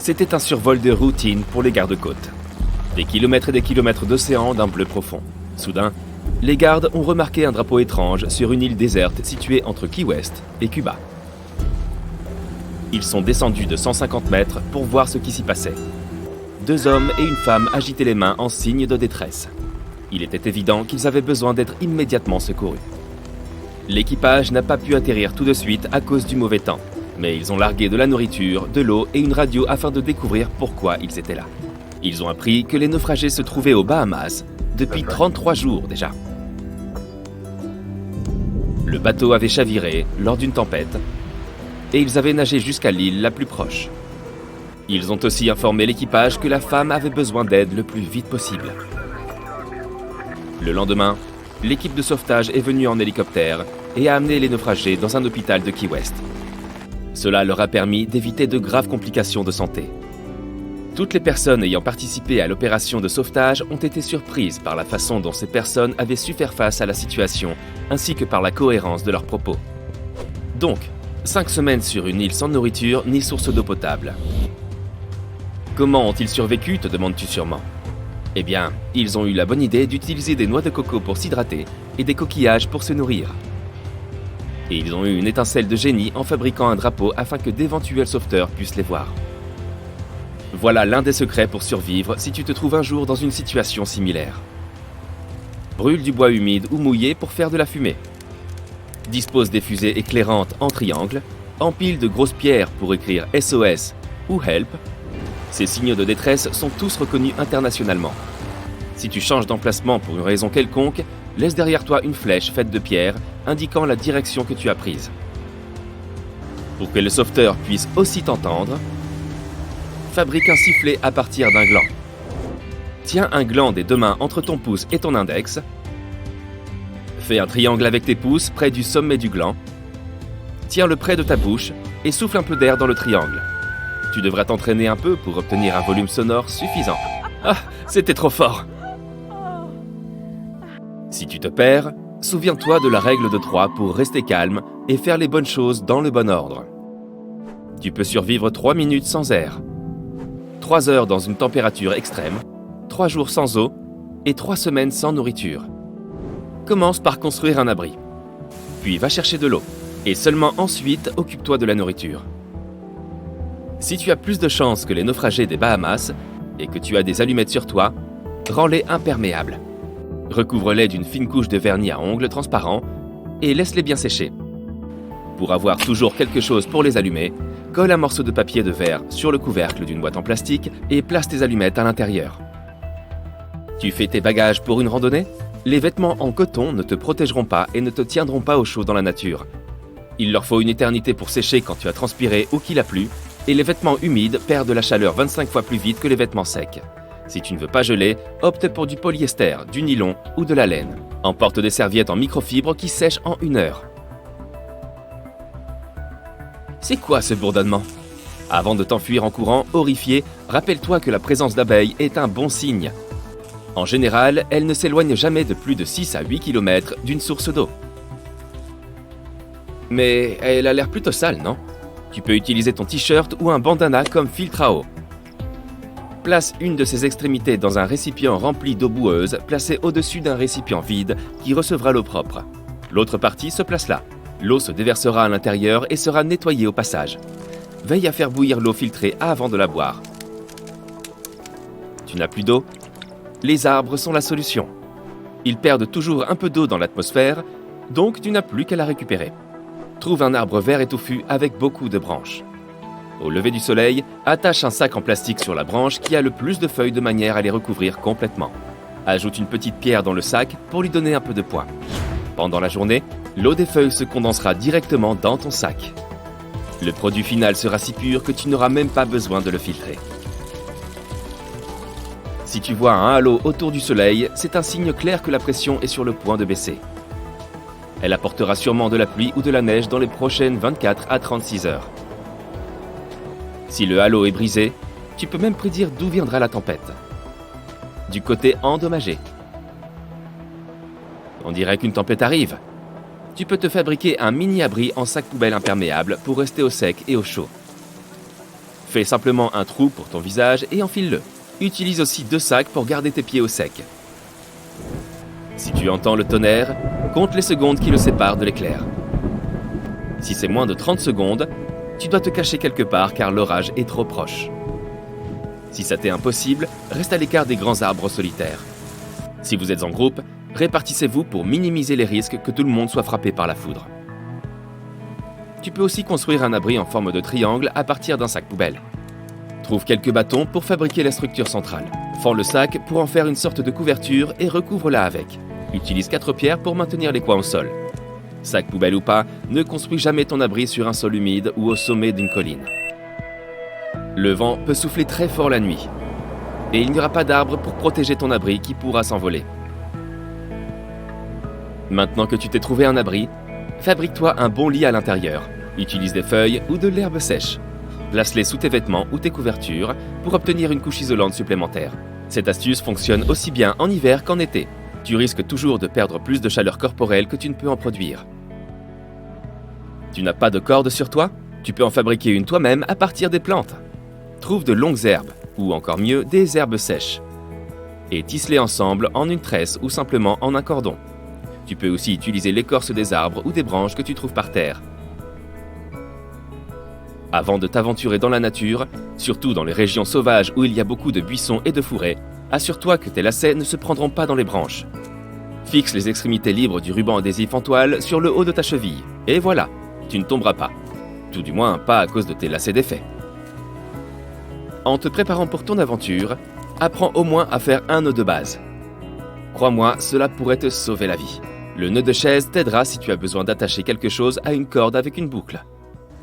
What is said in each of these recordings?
C'était un survol de routine pour les gardes-côtes. Des kilomètres et des kilomètres d'océan d'un bleu profond. Soudain, les gardes ont remarqué un drapeau étrange sur une île déserte située entre Key West et Cuba. Ils sont descendus de 150 mètres pour voir ce qui s'y passait. 2 hommes et une femme agitaient les mains en signe de détresse. Il était évident qu'ils avaient besoin d'être immédiatement secourus. L'équipage n'a pas pu atterrir tout de suite à cause du mauvais temps, mais ils ont largué de la nourriture, de l'eau et une radio afin de découvrir pourquoi ils étaient là. Ils ont appris que les naufragés se trouvaient aux Bahamas depuis 33 jours déjà. Le bateau avait chaviré lors d'une tempête et ils avaient nagé jusqu'à l'île la plus proche. Ils ont aussi informé l'équipage que la femme avait besoin d'aide le plus vite possible. Le lendemain, l'équipe de sauvetage est venue en hélicoptère et a amené les naufragés dans un hôpital de Key West. Cela leur a permis d'éviter de graves complications de santé. Toutes les personnes ayant participé à l'opération de sauvetage ont été surprises par la façon dont ces personnes avaient su faire face à la situation, ainsi que par la cohérence de leurs propos. Donc, 5 semaines sur une île sans nourriture ni source d'eau potable. Comment ont-ils survécu, te demandes-tu sûrement? Eh bien, ils ont eu la bonne idée d'utiliser des noix de coco pour s'hydrater et des coquillages pour se nourrir. Et ils ont eu une étincelle de génie en fabriquant un drapeau afin que d'éventuels sauveteurs puissent les voir. Voilà l'un des secrets pour survivre si tu te trouves un jour dans une situation similaire. Brûle du bois humide ou mouillé pour faire de la fumée. Dispose des fusées éclairantes en triangle, empile de grosses pierres pour écrire SOS ou Help. Ces signes de détresse sont tous reconnus internationalement. Si tu changes d'emplacement pour une raison quelconque, laisse derrière toi une flèche faite de pierre indiquant la direction que tu as prise. Pour que le sauveteur puisse aussi t'entendre, fabrique un sifflet à partir d'un gland. Tiens un gland des 2 mains entre ton pouce et ton index. Fais un triangle avec tes pouces près du sommet du gland. Tiens-le près de ta bouche et souffle un peu d'air dans le triangle. Tu devras t'entraîner un peu pour obtenir un volume sonore suffisant. Ah, c'était trop fort! Si tu te perds, souviens-toi de la règle de 3 pour rester calme et faire les bonnes choses dans le bon ordre. Tu peux survivre 3 minutes sans air, 3 heures dans une température extrême, 3 jours sans eau et 3 semaines sans nourriture. Commence par construire un abri, puis va chercher de l'eau et seulement ensuite occupe-toi de la nourriture. Si tu as plus de chances que les naufragés des Bahamas et que tu as des allumettes sur toi, rends-les imperméables. Recouvre-les d'une fine couche de vernis à ongles transparent et laisse-les bien sécher. Pour avoir toujours quelque chose pour les allumer, colle un morceau de papier de verre sur le couvercle d'une boîte en plastique et place tes allumettes à l'intérieur. Tu fais tes bagages pour une randonnée? Les vêtements en coton ne te protégeront pas et ne te tiendront pas au chaud dans la nature. Il leur faut une éternité pour sécher quand tu as transpiré ou qu'il a plu, et les vêtements humides perdent de la chaleur 25 fois plus vite que les vêtements secs. Si tu ne veux pas geler, opte pour du polyester, du nylon ou de la laine. Emporte des serviettes en microfibre qui sèchent en 1 heure. C'est quoi ce bourdonnement? Avant de t'enfuir en courant, horrifié, rappelle-toi que la présence d'abeilles est un bon signe. En général, elles ne s'éloignent jamais de plus de 6 à 8 km d'une source d'eau. Mais elle a l'air plutôt sale, non? Tu peux utiliser ton t-shirt ou un bandana comme filtre à eau. Place une de ses extrémités dans un récipient rempli d'eau boueuse, placé au-dessus d'un récipient vide qui recevra l'eau propre. L'autre partie se place là. L'eau se déversera à l'intérieur et sera nettoyée au passage. Veille à faire bouillir l'eau filtrée avant de la boire. Tu n'as plus d'eau? Les arbres sont la solution. Ils perdent toujours un peu d'eau dans l'atmosphère, donc tu n'as plus qu'à la récupérer. Trouve un arbre vert et touffu avec beaucoup de branches. Au lever du soleil, attache un sac en plastique sur la branche qui a le plus de feuilles de manière à les recouvrir complètement. Ajoute une petite pierre dans le sac pour lui donner un peu de poids. Pendant la journée, l'eau des feuilles se condensera directement dans ton sac. Le produit final sera si pur que tu n'auras même pas besoin de le filtrer. Si tu vois un halo autour du soleil, c'est un signe clair que la pression est sur le point de baisser. Elle apportera sûrement de la pluie ou de la neige dans les prochaines 24 à 36 heures. Si le halo est brisé, tu peux même prédire d'où viendra la tempête. Du côté endommagé. On dirait qu'une tempête arrive. Tu peux te fabriquer un mini-abri en sac poubelle imperméable pour rester au sec et au chaud. Fais simplement un trou pour ton visage et enfile-le. Utilise aussi 2 sacs pour garder tes pieds au sec. Si tu entends le tonnerre, compte les secondes qui le séparent de l'éclair. Si c'est moins de 30 secondes, tu dois te cacher quelque part car l'orage est trop proche. Si ça t'est impossible, reste à l'écart des grands arbres solitaires. Si vous êtes en groupe, répartissez-vous pour minimiser les risques que tout le monde soit frappé par la foudre. Tu peux aussi construire un abri en forme de triangle à partir d'un sac poubelle. Trouve quelques bâtons pour fabriquer la structure centrale. Fends le sac pour en faire une sorte de couverture et recouvre-la avec. Utilise 4 pierres pour maintenir les coins au sol. Sac poubelle ou pas, ne construis jamais ton abri sur un sol humide ou au sommet d'une colline. Le vent peut souffler très fort la nuit. Et il n'y aura pas d'arbre pour protéger ton abri qui pourra s'envoler. Maintenant que tu t'es trouvé un abri, fabrique-toi un bon lit à l'intérieur. Utilise des feuilles ou de l'herbe sèche. Place-les sous tes vêtements ou tes couvertures pour obtenir une couche isolante supplémentaire. Cette astuce fonctionne aussi bien en hiver qu'en été. Tu risques toujours de perdre plus de chaleur corporelle que tu ne peux en produire. Tu n'as pas de corde sur toi? Tu peux en fabriquer une toi-même à partir des plantes. Trouve de longues herbes, ou encore mieux, des herbes sèches. Et tisse-les ensemble en une tresse ou simplement en un cordon. Tu peux aussi utiliser l'écorce des arbres ou des branches que tu trouves par terre. Avant de t'aventurer dans la nature, surtout dans les régions sauvages où il y a beaucoup de buissons et de forêts, assure-toi que tes lacets ne se prendront pas dans les branches. Fixe les extrémités libres du ruban adhésif en toile sur le haut de ta cheville. Et voilà, tu ne tomberas pas. Tout du moins, pas à cause de tes lacets défaits. En te préparant pour ton aventure, apprends au moins à faire un nœud de base. Crois-moi, cela pourrait te sauver la vie. Le nœud de chaise t'aidera si tu as besoin d'attacher quelque chose à une corde avec une boucle.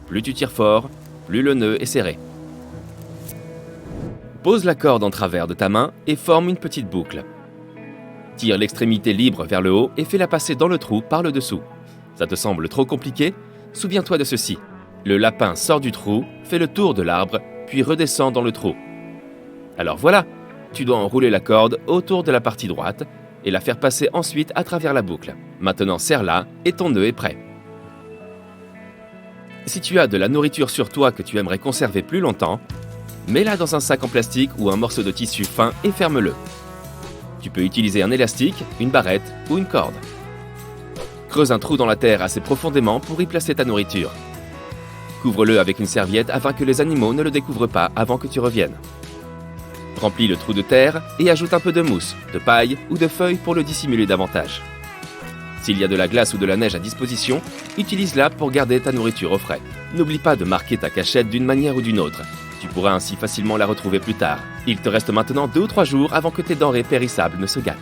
Plus tu tires fort, plus le nœud est serré. Pose la corde en travers de ta main et forme une petite boucle. Tire l'extrémité libre vers le haut et fais-la passer dans le trou par le dessous. Ça te semble trop compliqué? Souviens-toi de ceci. Le lapin sort du trou, fait le tour de l'arbre, puis redescend dans le trou. Alors voilà, tu dois enrouler la corde autour de la partie droite et la faire passer ensuite à travers la boucle. Maintenant serre-la et ton nœud est prêt. Si tu as de la nourriture sur toi que tu aimerais conserver plus longtemps, mets-la dans un sac en plastique ou un morceau de tissu fin et ferme-le. Tu peux utiliser un élastique, une barrette ou une corde. Creuse un trou dans la terre assez profondément pour y placer ta nourriture. Couvre-le avec une serviette afin que les animaux ne le découvrent pas avant que tu reviennes. Remplis le trou de terre et ajoute un peu de mousse, de paille ou de feuilles pour le dissimuler davantage. S'il y a de la glace ou de la neige à disposition, utilise-la pour garder ta nourriture au frais. N'oublie pas de marquer ta cachette d'une manière ou d'une autre. Tu pourras ainsi facilement la retrouver plus tard. Il te reste maintenant 2 ou 3 jours avant que tes denrées périssables ne se gâtent.